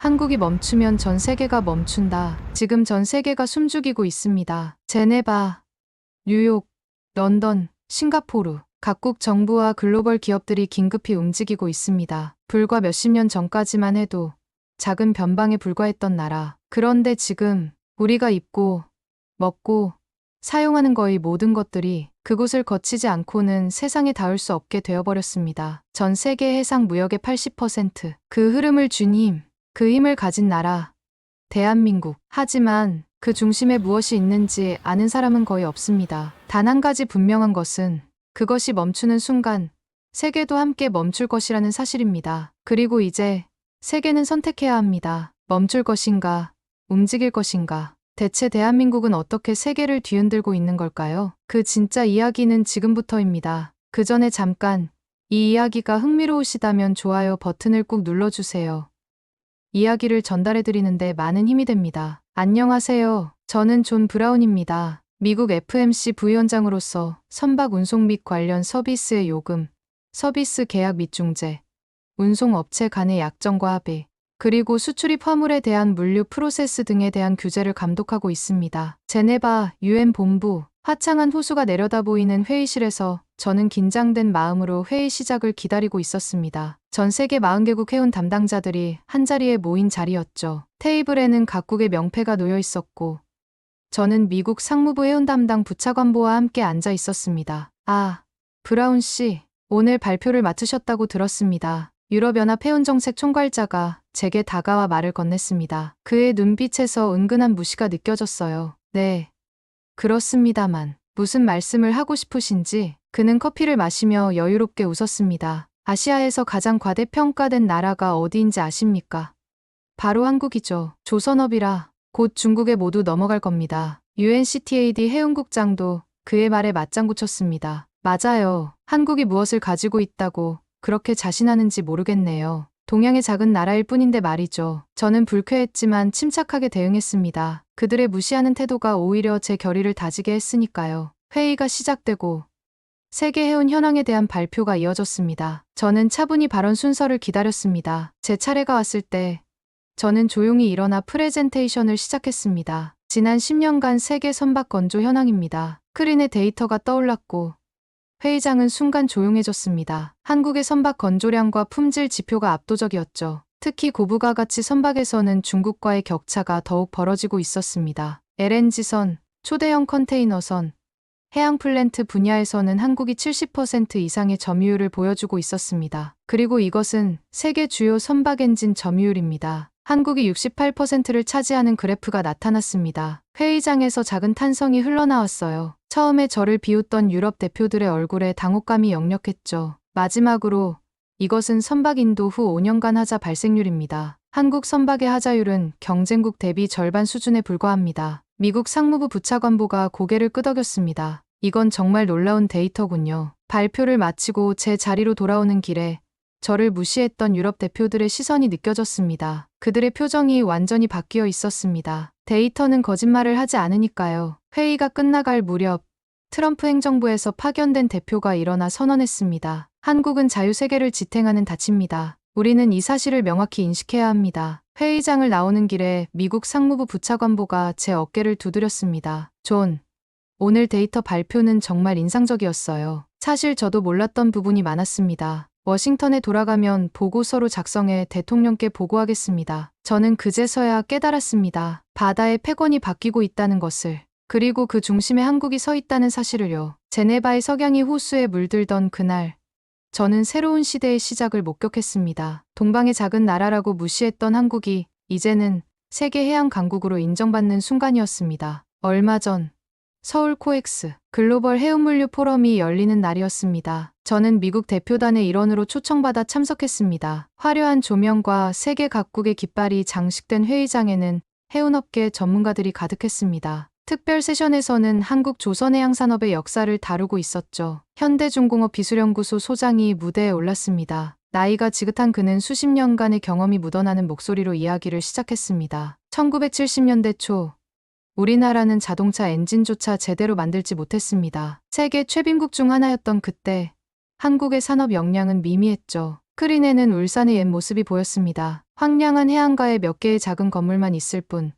한국이 멈추면 전 세계가 멈춘다. 지금 전 세계가 숨죽이고 있습니다. 제네바, 뉴욕, 런던, 싱가포르. 각국 정부와 글로벌 기업들이 긴급히 움직이고 있습니다. 불과 몇십 년 전까지만 해도 작은 변방에 불과했던 나라. 그런데 지금 우리가 입고, 먹고, 사용하는 거의 모든 것들이 그곳을 거치지 않고는 세상에 닿을 수 없게 되어버렸습니다. 전 세계 해상 무역의 80%. 그 흐름을 준 힘, 그 힘을 가진 나라, 대한민국. 하지만 그 중심에 무엇이 있는지 아는 사람은 거의 없습니다. 단 한 가지 분명한 것은 그것이 멈추는 순간 세계도 함께 멈출 것이라는 사실입니다. 그리고 이제 세계는 선택해야 합니다. 멈출 것인가, 움직일 것인가. 대체 대한민국은 어떻게 세계를 뒤흔들고 있는 걸까요? 그 진짜 이야기는 지금부터입니다. 그 전에 잠깐 이 이야기가 흥미로우시다면 좋아요 버튼을 꾹 눌러주세요. 이야기를 전달해드리는데 많은 힘이 됩니다. 안녕하세요. 저는 존 브라운입니다. 미국 FMC 부위원장으로서 선박 운송 및 관련 서비스의 요금, 서비스 계약 및 중재, 운송업체 간의 약정과 합의, 그리고 수출입 화물에 대한 물류 프로세스 등에 대한 규제를 감독하고 있습니다. 제네바 UN 본부, 화창한 호수가 내려다 보이는 회의실에서 저는 긴장된 마음으로 회의 시작을 기다리고 있었습니다. 전 세계 40개국 해운 담당자들이 한자리에 모인 자리였죠. 테이블에는 각국의 명패가 놓여 있었고 저는 미국 상무부 해운 담당 부차관보와 함께 앉아 있었습니다. 아, 브라운 씨, 오늘 발표를 맡으셨다고 들었습니다. 유럽연합 해운정책 총괄자가 제게 다가와 말을 건넸습니다. 그의 눈빛에서 은근한 무시가 느껴졌어요. 네, 그렇습니다만 무슨 말씀을 하고 싶으신지. 그는 커피를 마시며 여유롭게 웃었습니다. 아시아에서 가장 과대평가된 나라가 어디인지 아십니까? 바로 한국이죠. 조선업이라 곧 중국에 모두 넘어갈 겁니다. UNCTAD 해운국장도 그의 말에 맞장구 쳤습니다. 맞아요. 한국이 무엇을 가지고 있다고 그렇게 자신하는지 모르겠네요. 동양의 작은 나라일 뿐인데 말이죠. 저는 불쾌했지만 침착하게 대응했습니다. 그들의 무시하는 태도가 오히려 제 결의를 다지게 했으니까요. 회의가 시작되고 세계 해운 현황에 대한 발표가 이어졌습니다. 저는 차분히 발언 순서를 기다렸습니다. 제 차례가 왔을 때 저는 조용히 일어나 프레젠테이션을 시작했습니다. 지난 10년간 세계 선박 건조 현황입니다. 스크린에 데이터가 떠올랐고 회의장은 순간 조용해졌습니다. 한국의 선박 건조량과 품질 지표가 압도적이었죠. 특히 고부가 가치 선박에서는 중국과의 격차가 더욱 벌어지고 있었습니다. LNG선, 초대형 컨테이너선, 해양 플랜트 분야에서는 한국이 70% 이상의 점유율을 보여주고 있었습니다. 그리고 이것은 세계 주요 선박 엔진 점유율입니다. 한국이 68%를 차지하는 그래프가 나타났습니다. 회의장에서 작은 탄성이 흘러나왔어요. 처음에 저를 비웃던 유럽 대표들의 얼굴에 당혹감이 역력했죠. 마지막으로 이것은 선박 인도 후 5년간 하자 발생률입니다. 한국 선박의 하자율은 경쟁국 대비 절반 수준에 불과합니다. 미국 상무부 부차관보가 고개를 끄덕였습니다. 이건 정말 놀라운 데이터군요. 발표를 마치고 제 자리로 돌아오는 길에 저를 무시했던 유럽 대표들의 시선이 느껴졌습니다. 그들의 표정이 완전히 바뀌어 있었습니다. 데이터는 거짓말을 하지 않으니까요. 회의가 끝나갈 무렵 트럼프 행정부에서 파견된 대표가 일어나 선언했습니다. 한국은 자유세계를 지탱하는 닻입니다. 우리는 이 사실을 명확히 인식해야 합니다. 회의장을 나오는 길에 미국 상무부 부차관보가 제 어깨를 두드렸습니다. 존, 오늘 데이터 발표는 정말 인상적이었어요. 사실 저도 몰랐던 부분이 많았습니다. 워싱턴에 돌아가면 보고서로 작성해 대통령께 보고하겠습니다. 저는 그제서야 깨달았습니다. 바다의 패권이 바뀌고 있다는 것을. 그리고 그 중심에 한국이 서 있다는 사실을요. 제네바의 석양이 호수에 물들던 그날, 저는 새로운 시대의 시작을 목격했습니다. 동방의 작은 나라라고 무시했던 한국이 이제는 세계 해양 강국으로 인정받는 순간이었습니다. 얼마 전 서울 코엑스 글로벌 해운물류 포럼이 열리는 날이었습니다. 저는 미국 대표단의 일원으로 초청받아 참석했습니다. 화려한 조명과 세계 각국의 깃발이 장식된 회의장에는 해운업계 전문가들이 가득했습니다. 특별 세션에서는 한국 조선해양산업의 역사를 다루고 있었죠. 현대중공업 기술연구소 소장이 무대에 올랐습니다. 나이가 지긋한 그는 수십 년간의 경험이 묻어나는 목소리로 이야기를 시작했습니다. 1970년대 초 우리나라는 자동차 엔진조차 제대로 만들지 못했습니다. 세계 최빈국 중 하나였던 그때 한국의 산업 역량은 미미했죠. 스크린에는 울산의 옛 모습이 보였습니다. 황량한 해안가에 몇 개의 작은 건물만 있을 뿐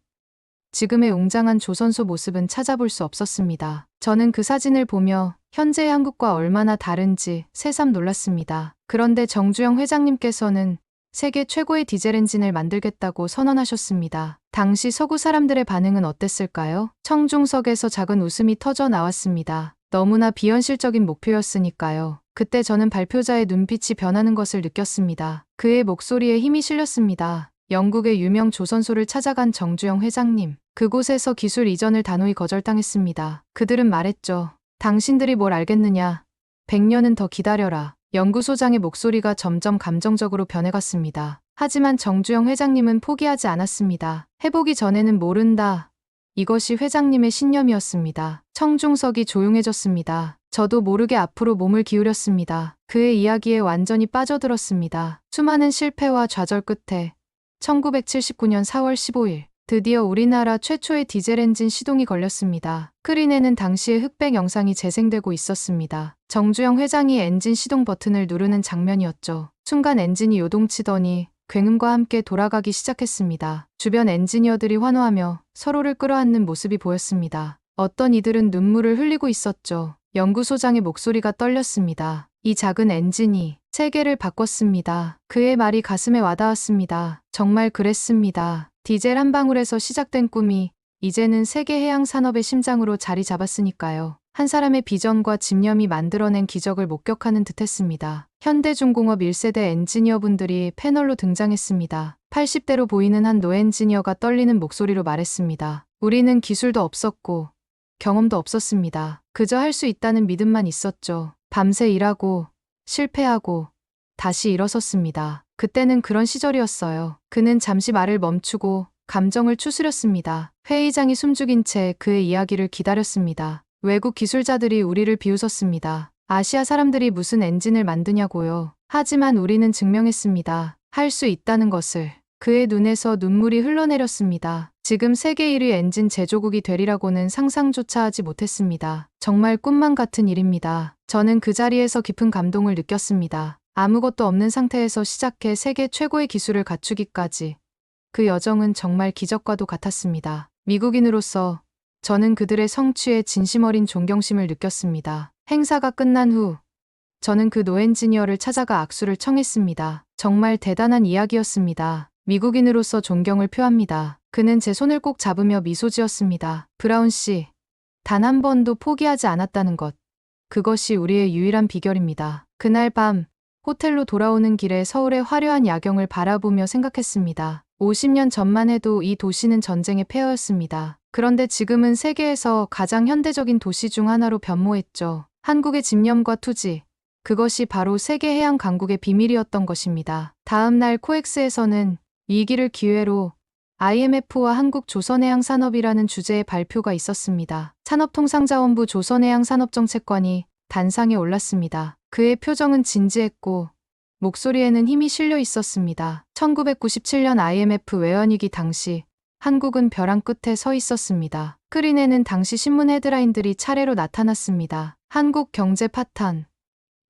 지금의 웅장한 조선소 모습은 찾아볼 수 없었습니다. 저는 그 사진을 보며 현재의 한국과 얼마나 다른지 새삼 놀랐습니다. 그런데 정주영 회장님께서는 세계 최고의 디젤 엔진을 만들겠다고 선언하셨습니다. 당시 서구 사람들의 반응은 어땠을까요? 청중석에서 작은 웃음이 터져 나왔습니다. 너무나 비현실적인 목표였으니까요. 그때 저는 발표자의 눈빛이 변하는 것을 느꼈습니다. 그의 목소리에 힘이 실렸습니다. 영국의 유명 조선소를 찾아간 정주영 회장님. 그곳에서 기술 이전을 단호히 거절당했습니다. 그들은 말했죠. 당신들이 뭘 알겠느냐. 100년은 더 기다려라. 연구소장의 목소리가 점점 감정적으로 변해갔습니다. 하지만 정주영 회장님은 포기하지 않았습니다. 해보기 전에는 모른다. 이것이 회장님의 신념이었습니다. 청중석이 조용해졌습니다. 저도 모르게 앞으로 몸을 기울였습니다. 그의 이야기에 완전히 빠져들었습니다. 수많은 실패와 좌절 끝에 1979년 4월 15일 드디어 우리나라 최초의 디젤 엔진 시동이 걸렸습니다. 스크린에는 당시의 흑백 영상이 재생되고 있었습니다. 정주영 회장이 엔진 시동 버튼을 누르는 장면이었죠. 순간 엔진이 요동치더니 굉음과 함께 돌아가기 시작했습니다. 주변 엔지니어들이 환호하며 서로를 끌어안는 모습이 보였습니다. 어떤 이들은 눈물을 흘리고 있었죠. 연구소장의 목소리가 떨렸습니다. 이 작은 엔진이 세계를 바꿨습니다. 그의 말이 가슴에 와닿았습니다. 정말 그랬습니다. 디젤 한 방울에서 시작된 꿈이 이제는 세계 해양 산업의 심장으로 자리 잡았으니까요. 한 사람의 비전과 집념이 만들어낸 기적을 목격하는 듯했습니다. 현대중공업 1세대 엔지니어분들이 패널로 등장했습니다. 80대로 보이는 한 노엔지니어가 떨리는 목소리로 말했습니다. 우리는 기술도 없었고 경험도 없었습니다. 그저 할 수 있다는 믿음만 있었죠. 밤새 일하고 실패하고 다시 일어섰습니다. 그때는 그런 시절이었어요. 그는 잠시 말을 멈추고 감정을 추스렸습니다. 회의장이 숨죽인 채 그의 이야기를 기다렸습니다. 외국 기술자들이 우리를 비웃었습니다. 아시아 사람들이 무슨 엔진을 만드냐고요. 하지만 우리는 증명했습니다. 할 수 있다는 것을. 그의 눈에서 눈물이 흘러내렸습니다. 지금 세계 1위 엔진 제조국이 되리라고는 상상조차 하지 못했습니다. 정말 꿈만 같은 일입니다. 저는 그 자리에서 깊은 감동을 느꼈습니다. 아무것도 없는 상태에서 시작해 세계 최고의 기술을 갖추기까지. 그 여정은 정말 기적과도 같았습니다. 미국인으로서 저는 그들의 성취에 진심 어린 존경심을 느꼈습니다. 행사가 끝난 후 저는 그 노엔지니어를 찾아가 악수를 청했습니다. 정말 대단한 이야기였습니다. 미국인으로서 존경을 표합니다. 그는 제 손을 꼭 잡으며 미소 지었습니다. 브라운 씨, 단 한 번도 포기하지 않았다는 것. 그것이 우리의 유일한 비결입니다. 그날 밤 호텔로 돌아오는 길에 서울의 화려한 야경을 바라보며 생각했습니다. 50년 전만 해도 이 도시는 전쟁의 폐허였습니다. 그런데 지금은 세계에서 가장 현대적인 도시 중 하나로 변모했죠. 한국의 집념과 투지, 그것이 바로 세계 해양 강국의 비밀이었던 것입니다. 다음 날 코엑스에서는 위기를 기회로 IMF와 한국조선해양산업이라는 주제의 발표가 있었습니다. 산업통상자원부 조선해양산업정책관이 단상에 올랐습니다. 그의 표정은 진지했고 목소리에는 힘이 실려 있었습니다. 1997년 IMF 외환위기 당시 한국은 벼랑 끝에 서 있었습니다. 스크린에는 당시 신문 헤드라인들이 차례로 나타났습니다. 한국 경제 파탄,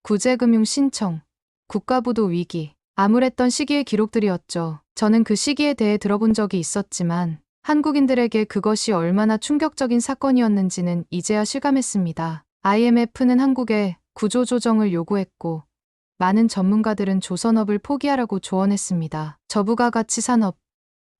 구제금융 신청, 국가부도 위기. 암울했던 시기의 기록들이었죠. 저는 그 시기에 대해 들어본 적이 있었지만 한국인들에게 그것이 얼마나 충격적인 사건이었는지는 이제야 실감했습니다. IMF는 한국에 구조조정을 요구했고 많은 전문가들은 조선업을 포기하라고 조언했습니다. 저부가가치 산업,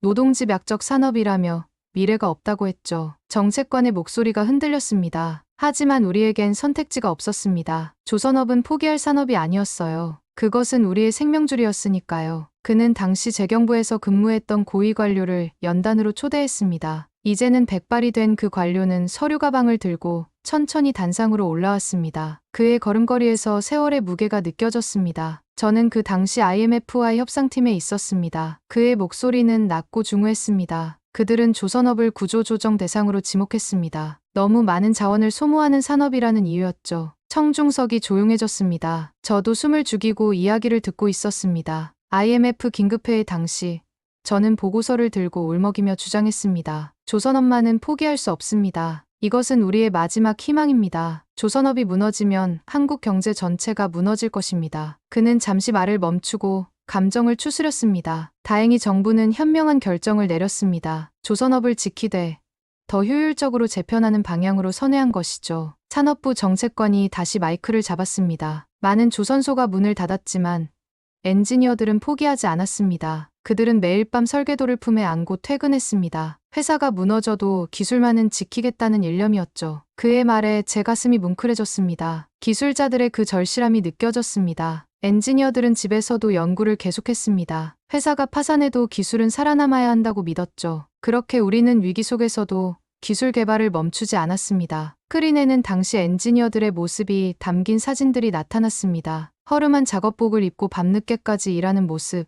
노동집약적 산업이라며 미래가 없다고 했죠. 정책관의 목소리가 흔들렸습니다. 하지만 우리에겐 선택지가 없었습니다. 조선업은 포기할 산업이 아니었어요. 그것은 우리의 생명줄이었으니까요. 그는 당시 재경부에서 근무했던 고위 관료를 연단으로 초대했습니다. 이제는 백발이 된 그 관료는 서류 가방을 들고 천천히 단상으로 올라왔습니다. 그의 걸음걸이에서 세월의 무게가 느껴졌습니다. 저는 그 당시 IMF와의 협상팀에 있었습니다. 그의 목소리는 낮고 중후했습니다. 그들은 조선업을 구조조정 대상으로 지목했습니다. 너무 많은 자원을 소모하는 산업이라는 이유였죠. 청중석이 조용해졌습니다. 저도 숨을 죽이고 이야기를 듣고 있었습니다. IMF 긴급회의 당시 저는 보고서를 들고 울먹이며 주장했습니다. 조선업만은 포기할 수 없습니다. 이것은 우리의 마지막 희망입니다. 조선업이 무너지면 한국 경제 전체가 무너질 것입니다. 그는 잠시 말을 멈추고 감정을 추스렸습니다. 다행히 정부는 현명한 결정을 내렸습니다. 조선업을 지키되 더 효율적으로 재편하는 방향으로 선회한 것이죠. 산업부 정책관이 다시 마이크를 잡았습니다. 많은 조선소가 문을 닫았지만 엔지니어들은 포기하지 않았습니다. 그들은 매일 밤 설계도를 품에 안고 퇴근했습니다. 회사가 무너져도 기술만은 지키겠다는 일념이었죠. 그의 말에 제 가슴이 뭉클해졌습니다. 기술자들의 그 절실함이 느껴졌습니다. 엔지니어들은 집에서도 연구를 계속했습니다. 회사가 파산해도 기술은 살아남아야 한다고 믿었죠. 그렇게 우리는 위기 속에서도 기술 개발을 멈추지 않았습니다. 스크린에는 당시 엔지니어들의 모습이 담긴 사진들이 나타났습니다. 허름한 작업복을 입고 밤늦게까지 일하는 모습,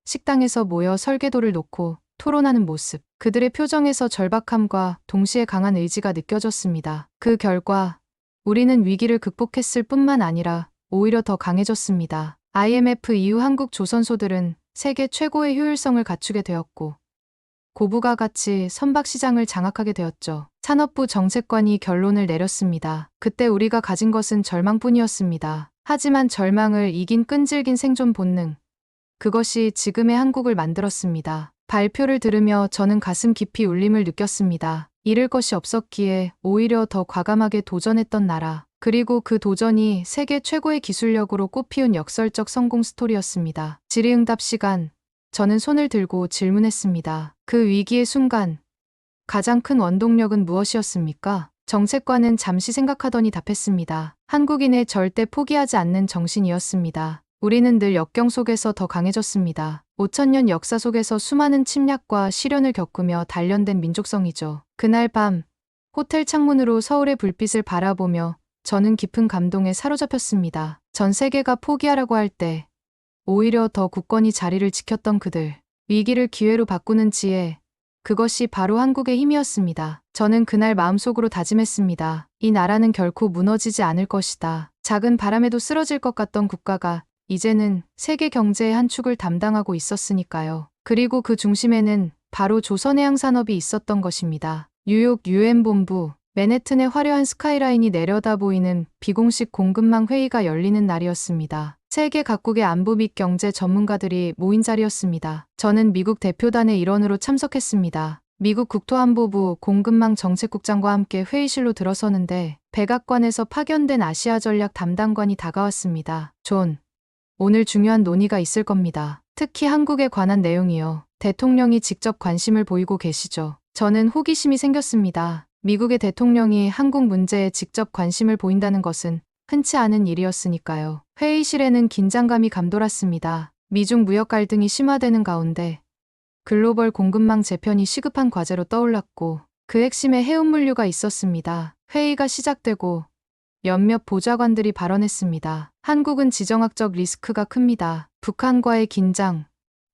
식당에서 모여 설계도를 놓고 토론하는 모습, 그들의 표정에서 절박함과 동시에 강한 의지가 느껴졌습니다. 그 결과 우리는 위기를 극복했을 뿐만 아니라 오히려 더 강해졌습니다. IMF 이후 한국 조선소들은 세계 최고의 효율성을 갖추게 되었고 고부가 가치 선박시장을 장악하게 되었죠. 산업부 정책관이 결론을 내렸습니다. 그때 우리가 가진 것은 절망뿐이었습니다. 하지만 절망을 이긴 끈질긴 생존 본능. 그것이 지금의 한국을 만들었습니다. 발표를 들으며 저는 가슴 깊이 울림을 느꼈습니다. 잃을 것이 없었기에 오히려 더 과감하게 도전했던 나라. 그리고 그 도전이 세계 최고의 기술력으로 꽃피운 역설적 성공 스토리였습니다. 질의응답 시간. 저는 손을 들고 질문했습니다. 그 위기의 순간, 가장 큰 원동력은 무엇이었습니까? 정책관은 잠시 생각하더니 답했습니다. 한국인의 절대 포기하지 않는 정신이었습니다. 우리는 늘 역경 속에서 더 강해졌습니다. 5천년 역사 속에서 수많은 침략과 시련을 겪으며 단련된 민족성이죠. 그날 밤, 호텔 창문으로 서울의 불빛을 바라보며 저는 깊은 감동에 사로잡혔습니다. 전 세계가 포기하라고 할 때, 오히려 더 굳건히 자리를 지켰던 그들, 위기를 기회로 바꾸는 지혜, 그것이 바로 한국의 힘이었습니다. 저는 그날 마음속으로 다짐했습니다. 이 나라는 결코 무너지지 않을 것이다. 작은 바람에도 쓰러질 것 같던 국가가 이제는 세계 경제의 한 축을 담당하고 있었으니까요. 그리고 그 중심에는 바로 조선해양산업이 있었던 것입니다. 뉴욕 UN 본부, 맨해튼의 화려한 스카이라인이 내려다 보이는 비공식 공급망 회의가 열리는 날이었습니다. 세계 각국의 안보 및 경제 전문가들이 모인 자리였습니다. 저는 미국 대표단의 일원으로 참석했습니다. 미국 국토안보부 공급망 정책국장과 함께 회의실로 들어서는데 백악관에서 파견된 아시아 전략 담당관이 다가왔습니다. 존, 오늘 중요한 논의가 있을 겁니다. 특히 한국에 관한 내용이요. 대통령이 직접 관심을 보이고 계시죠. 저는 호기심이 생겼습니다. 미국의 대통령이 한국 문제에 직접 관심을 보인다는 것은 흔치 않은 일이었으니까요. 회의실에는 긴장감이 감돌았습니다. 미중 무역 갈등이 심화되는 가운데 글로벌 공급망 재편이 시급한 과제로 떠올랐고 그 핵심에 해운물류가 있었습니다. 회의가 시작되고 몇몇 보좌관들이 발언했습니다. 한국은 지정학적 리스크가 큽니다. 북한과의 긴장,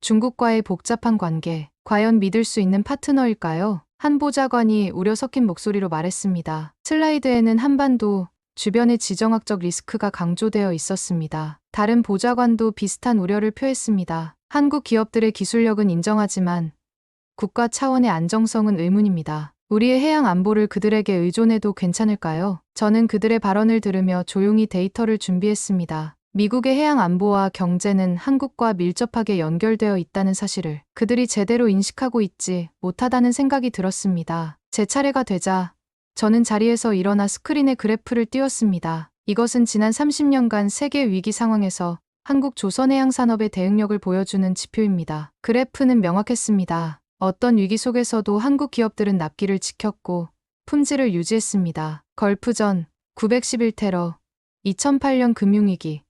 중국과의 복잡한 관계, 과연 믿을 수 있는 파트너일까요? 한 보좌관이 우려 섞인 목소리로 말했습니다. 슬라이드에는 한반도 주변의 지정학적 리스크가 강조되어 있었습니다. 다른 보좌관도 비슷한 우려를 표했습니다. 한국 기업들의 기술력은 인정하지만 국가 차원의 안정성은 의문입니다. 우리의 해양 안보를 그들에게 의존해도 괜찮을까요? 저는 그들의 발언을 들으며 조용히 데이터를 준비했습니다. 미국의 해양 안보와 경제는 한국과 밀접하게 연결되어 있다는 사실을 그들이 제대로 인식하고 있지 못하다는 생각이 들었습니다. 제 차례가 되자 저는 자리에서 일어나 스크린에 그래프를 띄웠습니다. 이것은 지난 30년간 세계 위기 상황에서 한국 조선해양산업의 대응력을 보여주는 지표입니다. 그래프는 명확했습니다. 어떤 위기 속에서도 한국 기업들은 납기를 지켰고 품질을 유지했습니다. 걸프전, 911 테러, 2008년 금융위기,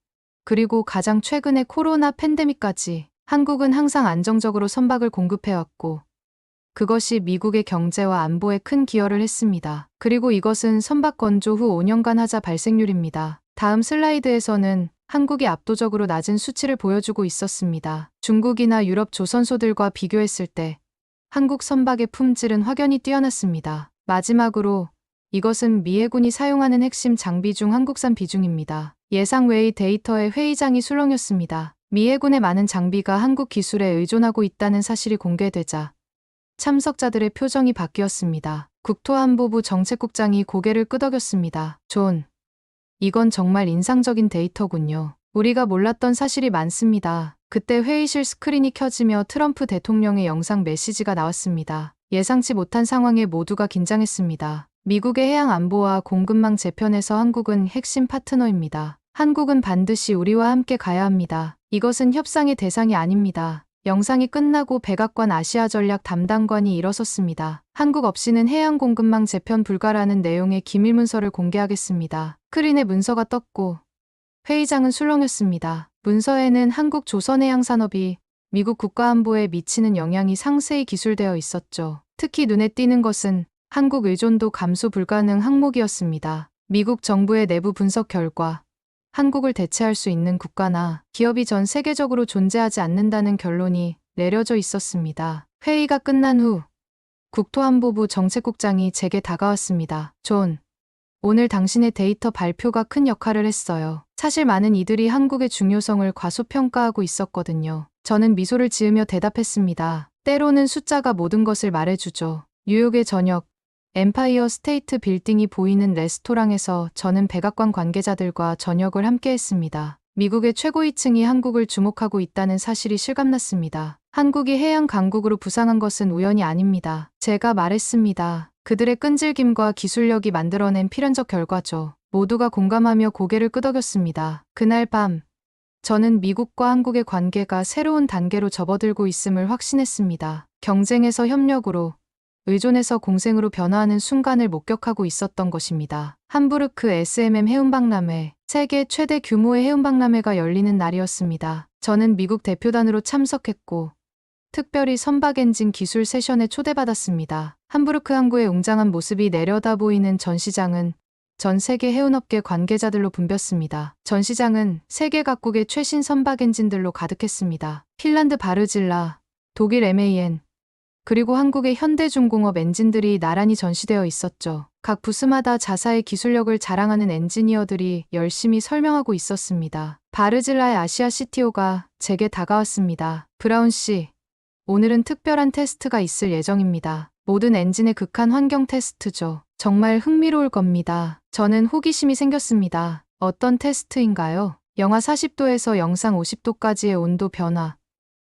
그리고 가장 최근의 코로나 팬데믹까지 한국은 항상 안정적으로 선박을 공급해왔고 그것이 미국의 경제와 안보에 큰 기여를 했습니다. 그리고 이것은 선박 건조 후 5년간 하자 발생률입니다. 다음 슬라이드에서는 한국이 압도적으로 낮은 수치를 보여주고 있었습니다. 중국이나 유럽 조선소들과 비교했을 때 한국 선박의 품질은 확연히 뛰어났습니다. 마지막으로 이것은 미 해군이 사용하는 핵심 장비 중 한국산 비중입니다. 예상 외의 데이터에 회의장이 술렁였습니다. 미 해군의 많은 장비가 한국 기술에 의존하고 있다는 사실이 공개되자 참석자들의 표정이 바뀌었습니다. 국토안보부 정책국장이 고개를 끄덕였습니다. 존, 이건 정말 인상적인 데이터군요. 우리가 몰랐던 사실이 많습니다. 그때 회의실 스크린이 켜지며 트럼프 대통령의 영상 메시지가 나왔습니다. 예상치 못한 상황에 모두가 긴장했습니다. 미국의 해양 안보와 공급망 재편에서 한국은 핵심 파트너입니다. 한국은 반드시 우리와 함께 가야 합니다. 이것은 협상의 대상이 아닙니다. 영상이 끝나고 백악관 아시아 전략 담당관이 일어섰습니다. 한국 없이는 해양 공급망 재편 불가라는 내용의 기밀 문서를 공개하겠습니다. 스크린에 문서가 떴고 회의장은 술렁였습니다. 문서에는 한국 조선해양산업이 미국 국가안보에 미치는 영향이 상세히 기술되어 있었죠. 특히 눈에 띄는 것은 한국 의존도 감소 불가능 항목이었습니다. 미국 정부의 내부 분석 결과 한국을 대체할 수 있는 국가나 기업이 전 세계적으로 존재하지 않는다는 결론이 내려져 있었습니다. 회의가 끝난 후 국토안보부 정책국장이 제게 다가왔습니다. 존, 오늘 당신의 데이터 발표가 큰 역할을 했어요. 사실 많은 이들이 한국의 중요성을 과소평가하고 있었거든요. 저는 미소를 지으며 대답했습니다. 때로는 숫자가 모든 것을 말해주죠. 뉴욕의 저녁, 엠파이어 스테이트 빌딩이 보이는 레스토랑에서 저는 백악관 관계자들과 저녁을 함께 했습니다. 미국의 최고위층이 한국을 주목하고 있다는 사실이 실감났습니다. 한국이 해양 강국으로 부상한 것은 우연이 아닙니다. 제가 말했습니다. 그들의 끈질김과 기술력이 만들어낸 필연적 결과죠. 모두가 공감하며 고개를 끄덕였습니다. 그날 밤, 저는 미국과 한국의 관계가 새로운 단계로 접어들고 있음을 확신했습니다. 경쟁에서 협력으로, 의존에서 공생으로 변화하는 순간을 목격하고 있었던 것입니다. 함부르크 SMM 해운박람회, 세계 최대 규모의 해운박람회가 열리는 날이었습니다. 저는 미국 대표단으로 참석했고 특별히 선박 엔진 기술 세션에 초대받았습니다. 함부르크 항구의 웅장한 모습이 내려다 보이는 전시장은 전 세계 해운업계 관계자들로 붐볐습니다. 전시장은 세계 각국의 최신 선박 엔진들로 가득했습니다. 핀란드 바르질라, 독일 MAN, 그리고 한국의 현대중공업 엔진들이 나란히 전시되어 있었죠. 각 부스마다 자사의 기술력을 자랑하는 엔지니어들이 열심히 설명하고 있었습니다. 바르질라의 아시아 CTO가 제게 다가왔습니다. 브라운 씨, 오늘은 특별한 테스트가 있을 예정입니다. 모든 엔진의 극한 환경 테스트죠. 정말 흥미로울 겁니다. 저는 호기심이 생겼습니다. 어떤 테스트인가요? 영하 40도에서 영상 50도까지의 온도 변화,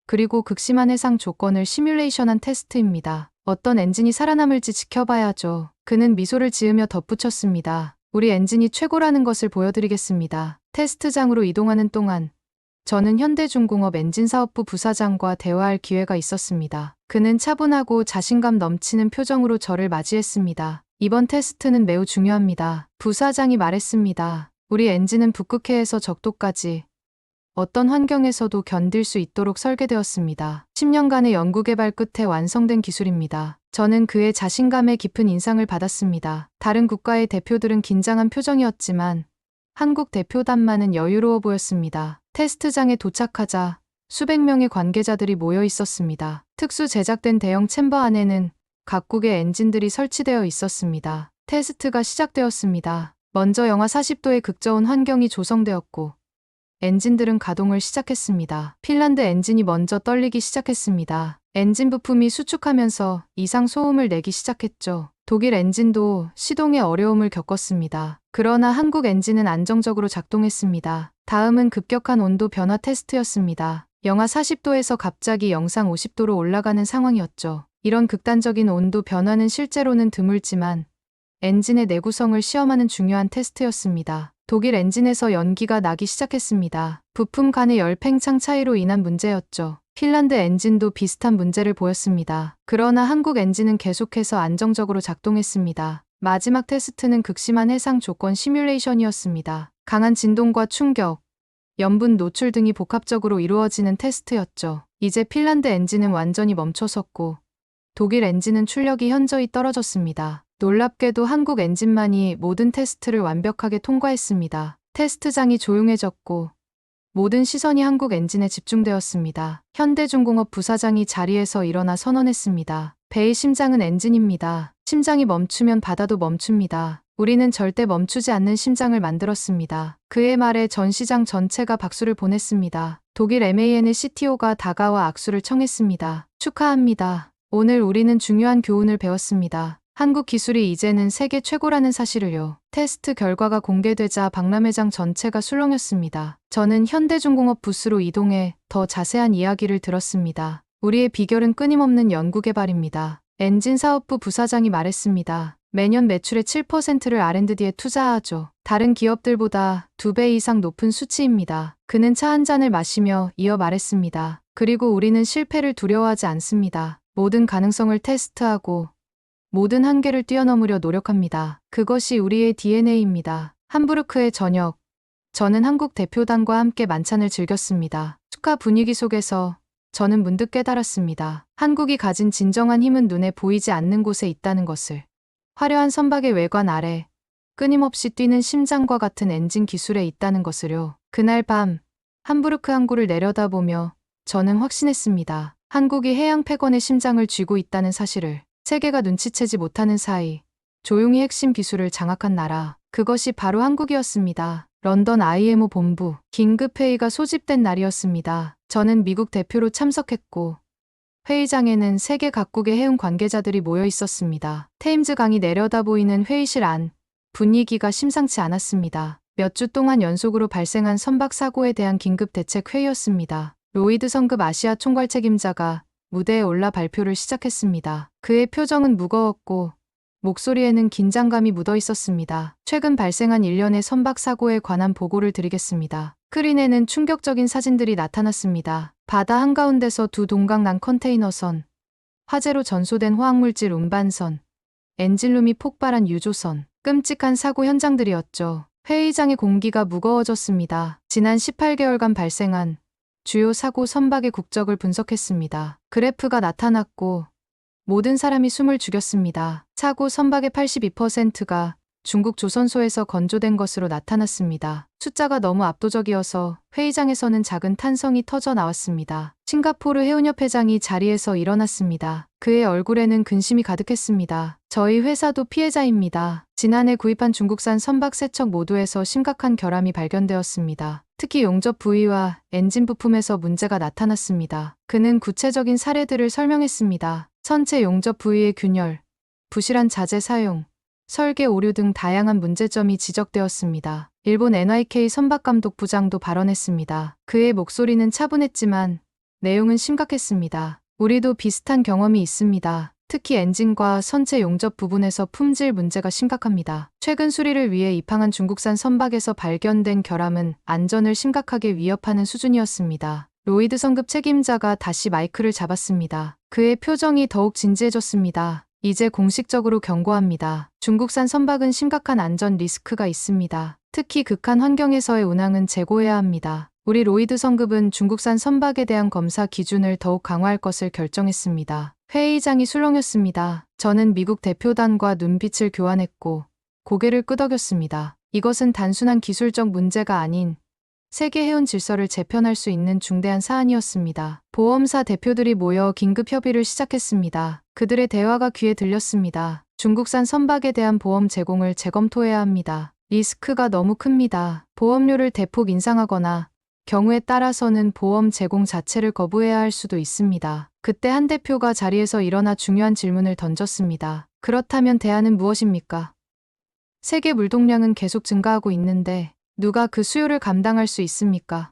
그리고 극심한 해상 조건을 시뮬레이션한 테스트입니다. 어떤 엔진이 살아남을지 지켜봐야죠. 그는 미소를 지으며 덧붙였습니다. 우리 엔진이 최고라는 것을 보여드리겠습니다. 테스트장으로 이동하는 동안 저는 현대중공업 엔진사업부 부사장과 대화할 기회가 있었습니다. 그는 차분하고 자신감 넘치는 표정으로 저를 맞이했습니다. 이번 테스트는 매우 중요합니다. 부사장이 말했습니다. 우리 엔진은 북극해에서 적도까지 어떤 환경에서도 견딜 수 있도록 설계되었습니다. 10년간의 연구개발 끝에 완성된 기술입니다. 저는 그의 자신감에 깊은 인상을 받았습니다. 다른 국가의 대표들은 긴장한 표정이었지만 한국 대표단만은 여유로워 보였습니다. 테스트장에 도착하자 수백 명의 관계자들이 모여 있었습니다. 특수 제작된 대형 챔버 안에는 각국의 엔진들이 설치되어 있었습니다. 테스트가 시작되었습니다. 먼저 영하 40도의 극저온 환경이 조성되었고 엔진들은 가동을 시작했습니다. 핀란드 엔진이 먼저 떨리기 시작했습니다. 엔진 부품이 수축하면서 이상 소음을 내기 시작했죠. 독일 엔진도 시동에 어려움을 겪었습니다. 그러나 한국 엔진은 안정적으로 작동했습니다. 다음은 급격한 온도 변화 테스트였습니다. 영하 40도에서 갑자기 영상 50도로 올라가는 상황이었죠. 이런 극단적인 온도 변화는 실제로는 드물지만 엔진의 내구성을 시험하는 중요한 테스트였습니다. 독일 엔진에서 연기가 나기 시작했습니다. 부품 간의 열 팽창 차이로 인한 문제였죠. 핀란드 엔진도 비슷한 문제를 보였습니다. 그러나 한국 엔진은 계속해서 안정적으로 작동했습니다. 마지막 테스트는 극심한 해상 조건 시뮬레이션이었습니다. 강한 진동과 충격, 염분 노출 등이 복합적으로 이루어지는 테스트였죠. 이제 핀란드 엔진은 완전히 멈춰섰고 독일 엔진은 출력이 현저히 떨어졌습니다. 놀랍게도 한국 엔진만이 모든 테스트를 완벽하게 통과했습니다. 테스트장이 조용해졌고 모든 시선이 한국 엔진에 집중되었습니다. 현대중공업 부사장이 자리에서 일어나 선언했습니다. 배의 심장은 엔진입니다. 심장이 멈추면 바다도 멈춥니다. 우리는 절대 멈추지 않는 심장을 만들었습니다. 그의 말에 전시장 전체가 박수를 보냈습니다. 독일 MAN의 CTO가 다가와 악수를 청했습니다. 축하합니다. 오늘 우리는 중요한 교훈을 배웠습니다. 한국 기술이 이제는 세계 최고라는 사실을요. 테스트 결과가 공개되자 박람회장 전체가 술렁였습니다. 저는 현대중공업 부스로 이동해 더 자세한 이야기를 들었습니다. 우리의 비결은 끊임없는 연구개발입니다. 엔진사업부 부사장이 말했습니다. 매년 매출의 7%를 R&D에 투자하죠. 다른 기업들보다 2배 이상 높은 수치입니다. 그는 차 한 잔을 마시며 이어 말했습니다. 그리고 우리는 실패를 두려워하지 않습니다. 모든 가능성을 테스트하고 모든 한계를 뛰어넘으려 노력합니다. 그것이 우리의 DNA입니다. 함부르크의 저녁. 저는 한국 대표단과 함께 만찬을 즐겼습니다. 축하 분위기 속에서 저는 문득 깨달았습니다. 한국이 가진 진정한 힘은 눈에 보이지 않는 곳에 있다는 것을. 화려한 선박의 외관 아래 끊임없이 뛰는 심장과 같은 엔진 기술에 있다는 것을요. 그날 밤 함부르크 항구를 내려다보며 저는 확신했습니다. 한국이 해양 패권의 심장을 쥐고 있다는 사실을. 세계가 눈치채지 못하는 사이 조용히 핵심 기술을 장악한 나라. 그것이 바로 한국이었습니다. 런던 IMO 본부 긴급회의가 소집된 날이었습니다. 저는 미국 대표로 참석했고 회의장에는 세계 각국의 해운 관계자들이 모여 있었습니다. 테임즈 강이 내려다 보이는 회의실 안 분위기가 심상치 않았습니다. 몇 주 동안 연속으로 발생한 선박 사고에 대한 긴급 대책 회의였습니다. 로이드 성급 아시아 총괄 책임자가 무대에 올라 발표를 시작했습니다. 그의 표정은 무거웠고 목소리에는 긴장감이 묻어 있었습니다. 최근 발생한 일련의 선박 사고에 관한 보고를 드리겠습니다. 스크린에는 충격적인 사진들이 나타났습니다. 바다 한가운데서 두 동강난 컨테이너선, 화재로 전소된 화학물질 운반선, 엔진룸이 폭발한 유조선, 끔찍한 사고 현장들이었죠. 회의장의 공기가 무거워졌습니다. 지난 18개월간 발생한 주요 사고 선박의 국적을 분석했습니다. 그래프가 나타났고 모든 사람이 숨을 죽였습니다. 사고 선박의 82%가 중국 조선소에서 건조된 것으로 나타났습니다. 숫자가 너무 압도적이어서 회의장에서는 작은 탄성이 터져 나왔습니다. 싱가포르 해운협 회장이 자리에서 일어났습니다. 그의 얼굴에는 근심이 가득했습니다. 저희 회사도 피해자입니다. 지난해 구입한 중국산 선박 3척 모두에서 심각한 결함이 발견되었습니다. 특히 용접 부위와 엔진 부품에서 문제가 나타났습니다. 그는 구체적인 사례들을 설명했습니다. 선체 용접 부위의 균열, 부실한 자재 사용, 설계 오류 등 다양한 문제점이 지적되었습니다. 일본 NYK 선박감독 부장도 발언했습니다. 그의 목소리는 차분했지만 내용은 심각했습니다. 우리도 비슷한 경험이 있습니다. 특히 엔진과 선체 용접 부분에서 품질 문제가 심각합니다. 최근 수리를 위해 입항한 중국산 선박에서 발견된 결함은 안전을 심각하게 위협하는 수준이었습니다. 로이드 성급 책임자가 다시 마이크를 잡았습니다. 그의 표정이 더욱 진지해졌습니다. 이제 공식적으로 경고합니다. 중국산 선박은 심각한 안전 리스크가 있습니다. 특히 극한 환경에서의 운항은 재고해야 합니다. 우리 로이드 성급은 중국산 선박에 대한 검사 기준을 더욱 강화할 것을 결정했습니다. 회의장이 술렁였습니다. 저는 미국 대표단과 눈빛을 교환했고 고개를 끄덕였습니다. 이것은 단순한 기술적 문제가 아닌 세계 해운 질서를 재편할 수 있는 중대한 사안이었습니다. 보험사 대표들이 모여 긴급 협의를 시작했습니다. 그들의 대화가 귀에 들렸습니다. 중국산 선박에 대한 보험 제공을 재검토해야 합니다. 리스크가 너무 큽니다. 보험료를 대폭 인상하거나 경우에 따라서는 보험 제공 자체를 거부해야 할 수도 있습니다. 그때 한 대표가 자리에서 일어나 중요한 질문을 던졌습니다. 그렇다면 대안은 무엇입니까? 세계 물동량은 계속 증가하고 있는데 누가 그 수요를 감당할 수 있습니까?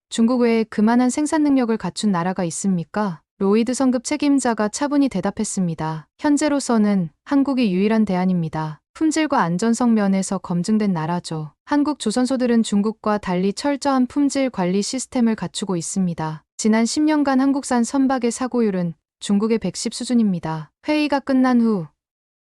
중국 외에 그만한 생산 능력을 갖춘 나라가 있습니까? 로이드 성급 책임자가 차분히 대답했습니다. 현재로서는 한국이 유일한 대안입니다. 품질과 안전성 면에서 검증된 나라죠. 한국 조선소들은 중국과 달리 철저한 품질 관리 시스템을 갖추고 있습니다. 지난 10년간 한국산 선박의 사고율은 중국의 110 수준입니다. 회의가 끝난 후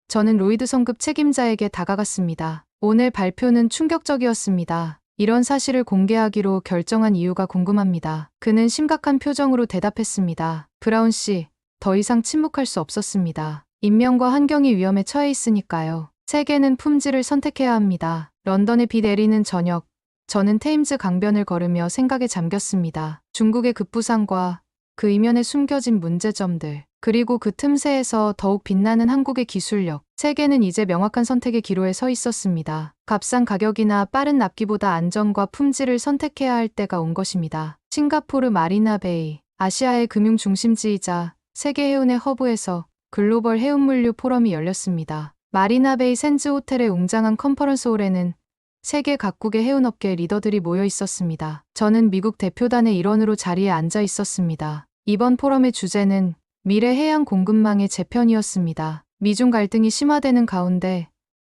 저는 로이드 성급 책임자에게 다가갔습니다. 오늘 발표는 충격적이었습니다. 이런 사실을 공개하기로 결정한 이유가 궁금합니다. 그는 심각한 표정으로 대답했습니다. 브라운 씨, 더 이상 침묵할 수 없었습니다. 인명과 환경이 위험에 처해 있으니까요. 세계는 품질을 선택해야 합니다. 런던에 비 내리는 저녁, 저는 테임즈 강변을 걸으며 생각에 잠겼습니다. 중국의 급부상과 그 이면에 숨겨진 문제점들, 그리고 그 틈새에서 더욱 빛나는 한국의 기술력. 세계는 이제 명확한 선택의 기로에 서 있었습니다. 값싼 가격이나 빠른 납기보다 안전과 품질을 선택해야 할 때가 온 것입니다. 싱가포르 마리나 베이, 아시아의 금융 중심지이자 세계 해운의 허브에서 글로벌 해운물류 포럼이 열렸습니다. 마리나베이 샌즈 호텔의 웅장한 컨퍼런스홀에는 세계 각국의 해운업계 리더들이 모여 있었습니다. 저는 미국 대표단의 일원으로 자리에 앉아 있었습니다. 이번 포럼의 주제는 미래 해양 공급망의 재편이었습니다. 미중 갈등이 심화되는 가운데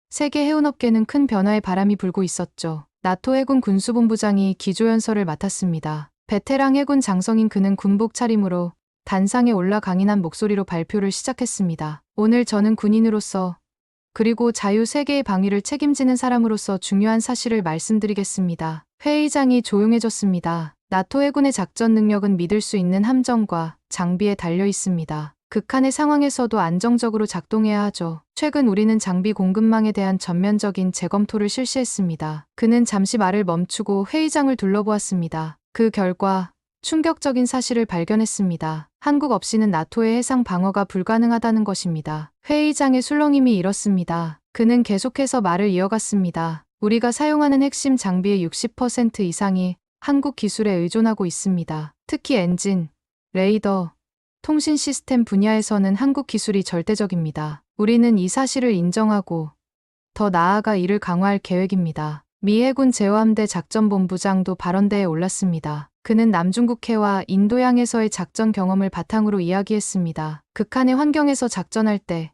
세계 해운업계는 큰 변화의 바람이 불고 있었죠. 나토 해군 군수본부장이 기조연설을 맡았습니다. 베테랑 해군 장성인 그는 군복 차림으로 단상에 올라 강인한 목소리로 발표를 시작했습니다. 오늘 저는 군인으로서 그리고 자유 세계의 방위를 책임지는 사람으로서 중요한 사실을 말씀드리겠습니다. 회의장이 조용해졌습니다. 나토 해군의 작전 능력은 믿을 수 있는 함정과 장비에 달려 있습니다. 극한의 상황에서도 안정적으로 작동해야 하죠. 최근 우리는 장비 공급망에 대한 전면적인 재검토를 실시했습니다. 그는 잠시 말을 멈추고 회의장을 둘러보았습니다. 그 결과 충격적인 사실을 발견했습니다. 한국 없이는 나토의 해상 방어가 불가능하다는 것입니다. 회의장의 술렁임이 일었습니다. 그는 계속해서 말을 이어갔습니다. 우리가 사용하는 핵심 장비의 60% 이상이 한국 기술에 의존하고 있습니다. 특히 엔진, 레이더, 통신 시스템 분야에서는 한국 기술이 절대적입니다. 우리는 이 사실을 인정하고 더 나아가 이를 강화할 계획입니다. 미 해군 제어함대 작전본부장도 발언대에 올랐습니다. 그는 남중국해와 인도양에서의 작전 경험을 바탕으로 이야기했습니다. 극한의 환경에서 작전할 때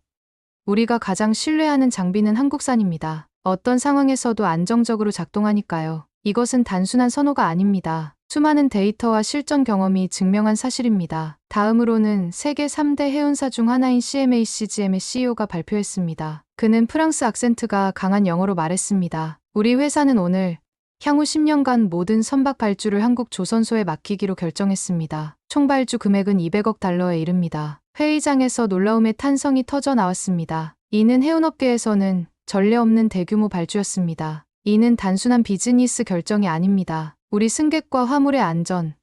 우리가 가장 신뢰하는 장비는 한국산입니다. 어떤 상황에서도 안정적으로 작동하니까요. 이것은 단순한 선호가 아닙니다. 수많은 데이터와 실전 경험이 증명한 사실입니다. 다음으로는 세계 3대 해운사 중 하나인 CMA-CGM의 CEO가 발표했습니다. 그는 프랑스 악센트가 강한 영어로 말했습니다. 우리 회사는 오늘 향후 10년간 모든 선박 발주를 한국 조선소에 맡기기로 결정했습니다. 총 발주 금액은 200억 달러에 이릅니다. 회의장에서 놀라움의 탄성이 터져 나왔습니다. 이는 해운업계에서는 전례 없는 대규모 발주였습니다. 이는 단순한 비즈니스 결정이 아닙니다. 우리 승객과 화물의 안전,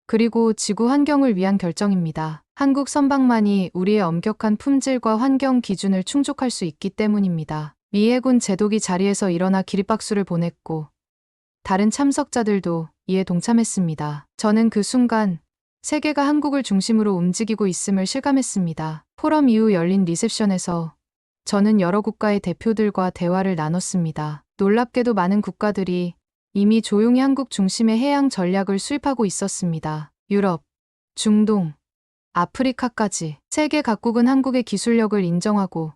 그리고 지구 환경을 위한 결정입니다. 한국 선박만이 우리의 엄격한 품질과 환경 기준을 충족할 수 있기 때문입니다. 미 해군 제독이 자리에서 일어나 기립박수를 보냈고 다른 참석자들도 이에 동참했습니다. 저는 그 순간 세계가 한국을 중심으로 움직이고 있음을 실감했습니다. 포럼 이후 열린 리셉션에서 저는 여러 국가의 대표들과 대화를 나눴습니다. 놀랍게도 많은 국가들이 이미 조용히 한국 중심의 해양 전략을 수립하고 있었습니다. 유럽, 중동, 아프리카까지 세계 각국은 한국의 기술력을 인정하고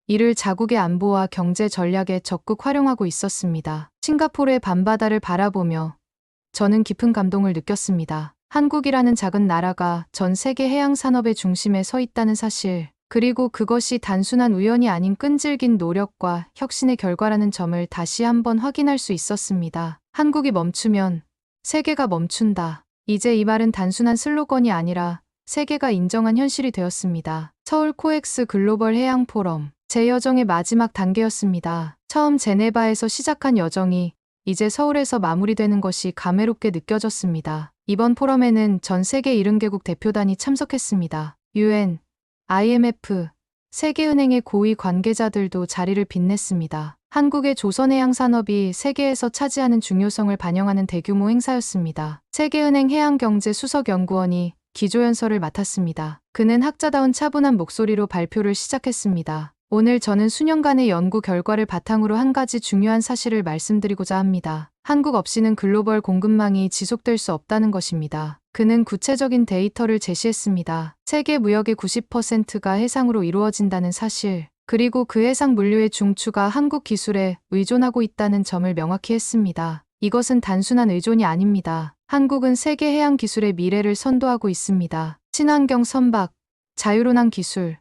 이를 자국의 안보와 경제 전략에 적극 활용하고 있었습니다. 싱가포르의 밤바다를 바라보며 저는 깊은 감동을 느꼈습니다. 한국이라는 작은 나라가 전 세계 해양 산업의 중심에 서 있다는 사실, 그리고 그것이 단순한 우연이 아닌 끈질긴 노력과 혁신의 결과라는 점을 다시 한번 확인할 수 있었습니다. 한국이 멈추면 세계가 멈춘다. 이제 이 말은 단순한 슬로건이 아니라 세계가 인정한 현실이 되었습니다. 서울 코엑스 글로벌 해양 포럼. 제 여정의 마지막 단계였습니다. 처음 제네바에서 시작한 여정이 이제 서울에서 마무리되는 것이 감회롭게 느껴졌습니다. 이번 포럼에는 전 세계 70개국 대표단이 참석했습니다. UN, IMF, 세계은행의 고위 관계자들도 자리를 빛냈습니다. 한국의 조선해양산업이 세계에서 차지하는 중요성을 반영하는 대규모 행사였습니다. 세계은행 해양경제 수석연구원이 기조연설을 맡았습니다. 그는 학자다운 차분한 목소리로 발표를 시작했습니다. 오늘 저는 수년간의 연구 결과를 바탕으로 한 가지 중요한 사실을 말씀드리고자 합니다. 한국 없이는 글로벌 공급망이 지속될 수 없다는 것입니다. 그는 구체적인 데이터를 제시했습니다. 세계 무역의 90%가 해상으로 이루어진다는 사실, 그리고 그 해상 물류의 중추가 한국 기술에 의존하고 있다는 점을 명확히 했습니다. 이것은 단순한 의존이 아닙니다. 한국은 세계 해양 기술의 미래를 선도하고 있습니다. 친환경 선박, 자유로난 기술,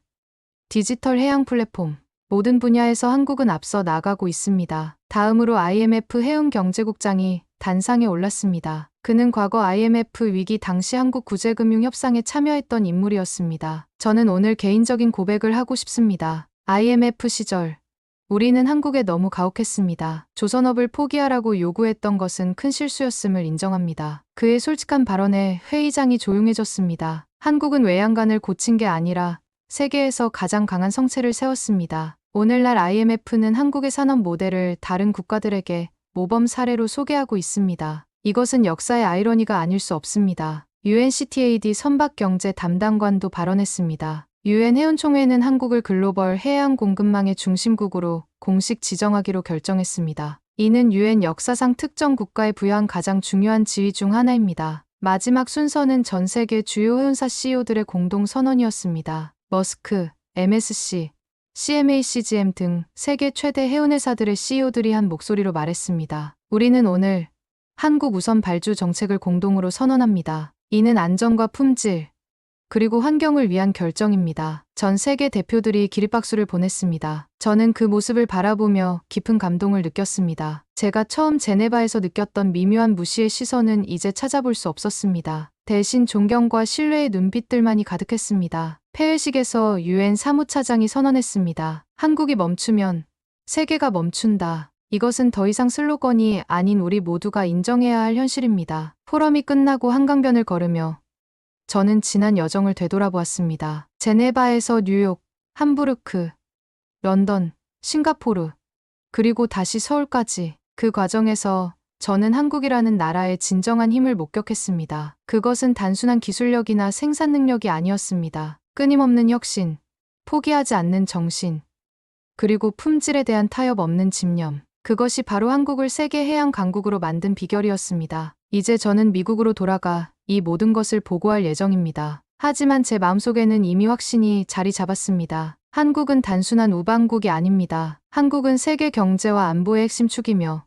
디지털 해양 플랫폼, 모든 분야에서 한국은 앞서 나가고 있습니다. 다음으로 IMF 해운경제국장이 단상에 올랐습니다. 그는 과거 IMF 위기 당시 한국 구제금융협상에 참여했던 인물이었습니다. 저는 오늘 개인적인 고백을 하고 싶습니다. IMF 시절, 우리는 한국에 너무 가혹했습니다. 조선업을 포기하라고 요구했던 것은 큰 실수였음을 인정합니다. 그의 솔직한 발언에 회의장이 조용해졌습니다. 한국은 외양간을 고친 게 아니라 세계에서 가장 강한 성체를 세웠습니다. 오늘날 IMF는 한국의 산업 모델을 다른 국가들에게 모범 사례로 소개하고 있습니다. 이것은 역사의 아이러니가 아닐 수 없습니다. UNCTAD 선박경제 담당관도 발언했습니다. UN 해운총회는 한국을 글로벌 해양 공급망의 중심국으로 공식 지정하기로 결정했습니다. 이는 UN 역사상 특정 국가에 부여한 가장 중요한 지위 중 하나입니다. 마지막 순서는 전 세계 주요 해운사 CEO들의 공동 선언이었습니다. 머스크, MSC, CMA-CGM 등 세계 최대 해운회사들의 CEO들이 한 목소리로 말했습니다. 우리는 오늘 한국 우선 발주 정책을 공동으로 선언합니다. 이는 안전과 품질, 그리고 환경을 위한 결정입니다. 전 세계 대표들이 기립박수를 보냈습니다. 저는 그 모습을 바라보며 깊은 감동을 느꼈습니다. 제가 처음 제네바에서 느꼈던 미묘한 무시의 시선은 이제 찾아볼 수 없었습니다. 대신 존경과 신뢰의 눈빛들만이 가득했습니다. 폐회식에서 UN 사무차장이 선언했습니다. 한국이 멈추면 세계가 멈춘다. 이것은 더 이상 슬로건이 아닌 우리 모두가 인정해야 할 현실입니다. 포럼이 끝나고 한강변을 걸으며 저는 지난 여정을 되돌아보았습니다. 제네바에서 뉴욕, 함부르크, 런던, 싱가포르, 그리고 다시 서울까지. 그 과정에서 저는 한국이라는 나라의 진정한 힘을 목격했습니다. 그것은 단순한 기술력이나 생산 능력이 아니었습니다. 끊임없는 혁신, 포기하지 않는 정신, 그리고 품질에 대한 타협 없는 집념. 그것이 바로 한국을 세계 해양 강국으로 만든 비결이었습니다. 이제 저는 미국으로 돌아가 이 모든 것을 보고할 예정입니다. 하지만 제 마음속에는 이미 확신이 자리 잡았습니다. 한국은 단순한 우방국이 아닙니다. 한국은 세계 경제와 안보의 핵심 축이며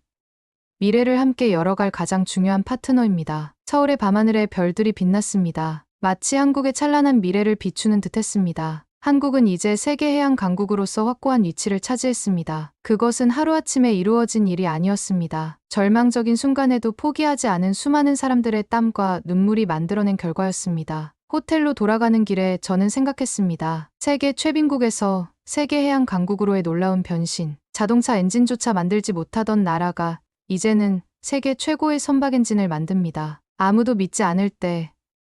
미래를 함께 열어갈 가장 중요한 파트너입니다. 서울의 밤하늘에 별들이 빛났습니다. 마치 한국의 찬란한 미래를 비추는 듯했습니다. 한국은 이제 세계 해양 강국으로서 확고한 위치를 차지했습니다. 그것은 하루아침에 이루어진 일이 아니었습니다. 절망적인 순간에도 포기하지 않은 수많은 사람들의 땀과 눈물이 만들어낸 결과였습니다. 호텔로 돌아가는 길에 저는 생각했습니다. 세계 최빈국에서 세계 해양 강국으로의 놀라운 변신. 자동차 엔진조차 만들지 못하던 나라가 이제는 세계 최고의 선박 엔진을 만듭니다. 아무도 믿지 않을 때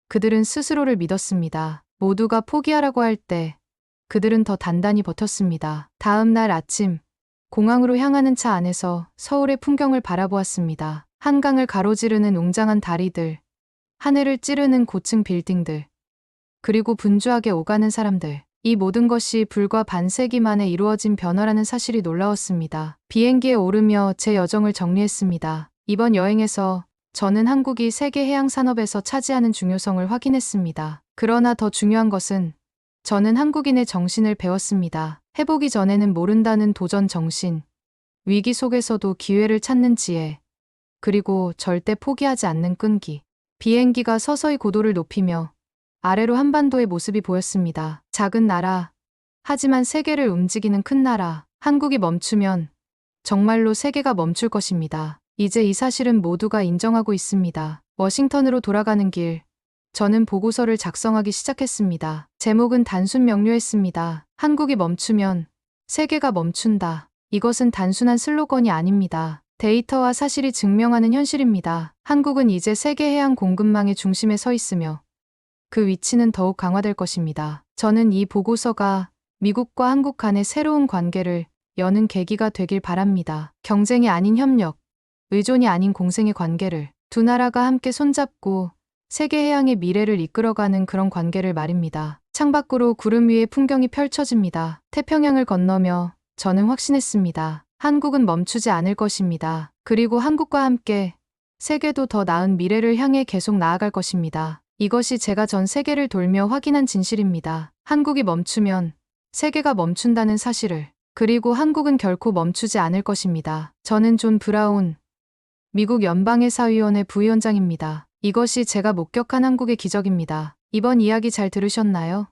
그들은 스스로를 믿었습니다. 모두가 포기하라고 할 때 그들은 더 단단히 버텼습니다. 다음 날 아침, 공항으로 향하는 차 안에서 서울의 풍경을 바라보았습니다. 한강을 가로지르는 웅장한 다리들, 하늘을 찌르는 고층 빌딩들, 그리고 분주하게 오가는 사람들. 이 모든 것이 불과 반세기 만에 이루어진 변화라는 사실이 놀라웠습니다. 비행기에 오르며 제 여정을 정리했습니다. 이번 여행에서 저는 한국이 세계 해양 산업에서 차지하는 중요성을 확인했습니다. 그러나 더 중요한 것은 저는 한국인의 정신을 배웠습니다. 해보기 전에는 모른다는 도전 정신, 위기 속에서도 기회를 찾는 지혜, 그리고 절대 포기하지 않는 끈기. 비행기가 서서히 고도를 높이며 아래로 한반도의 모습이 보였습니다. 작은 나라, 하지만 세계를 움직이는 큰 나라. 한국이 멈추면 정말로 세계가 멈출 것입니다. 이제 이 사실은 모두가 인정하고 있습니다. 워싱턴으로 돌아가는 길, 저는 보고서를 작성하기 시작했습니다. 제목은 단순 명료했습니다. 한국이 멈추면 세계가 멈춘다. 이것은 단순한 슬로건이 아닙니다. 데이터와 사실이 증명하는 현실입니다. 한국은 이제 세계 해양 공급망의 중심에 서 있으며 그 위치는 더욱 강화될 것입니다. 저는 이 보고서가 미국과 한국 간의 새로운 관계를 여는 계기가 되길 바랍니다. 경쟁이 아닌 협력, 의존이 아닌 공생의 관계를, 두 나라가 함께 손잡고 세계 해양의 미래를 이끌어가는 그런 관계를 말입니다. 창밖으로 구름 위의 풍경이 펼쳐집니다. 태평양을 건너며 저는 확신했습니다. 한국은 멈추지 않을 것입니다. 그리고 한국과 함께 세계도 더 나은 미래를 향해 계속 나아갈 것입니다. 이것이 제가 전 세계를 돌며 확인한 진실입니다. 한국이 멈추면 세계가 멈춘다는 사실을. 그리고 한국은 결코 멈추지 않을 것입니다. 저는 존 브라운, 미국 연방해사위원회 부위원장입니다. 이것이 제가 목격한 한국의 기적입니다. 이번 이야기 잘 들으셨나요?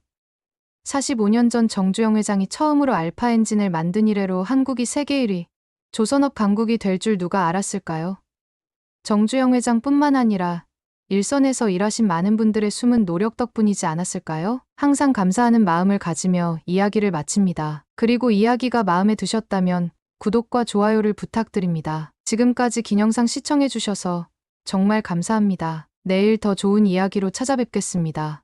45년 전 정주영 회장이 처음으로 알파 엔진을 만든 이래로 한국이 세계 1위, 조선업 강국이 될 줄 누가 알았을까요? 정주영 회장뿐만 아니라 일선에서 일하신 많은 분들의 숨은 노력 덕분이지 않았을까요? 항상 감사하는 마음을 가지며 이야기를 마칩니다. 그리고 이야기가 마음에 드셨다면 구독과 좋아요를 부탁드립니다. 지금까지 긴 영상 시청해주셔서 정말 감사합니다. 내일 더 좋은 이야기로 찾아뵙겠습니다.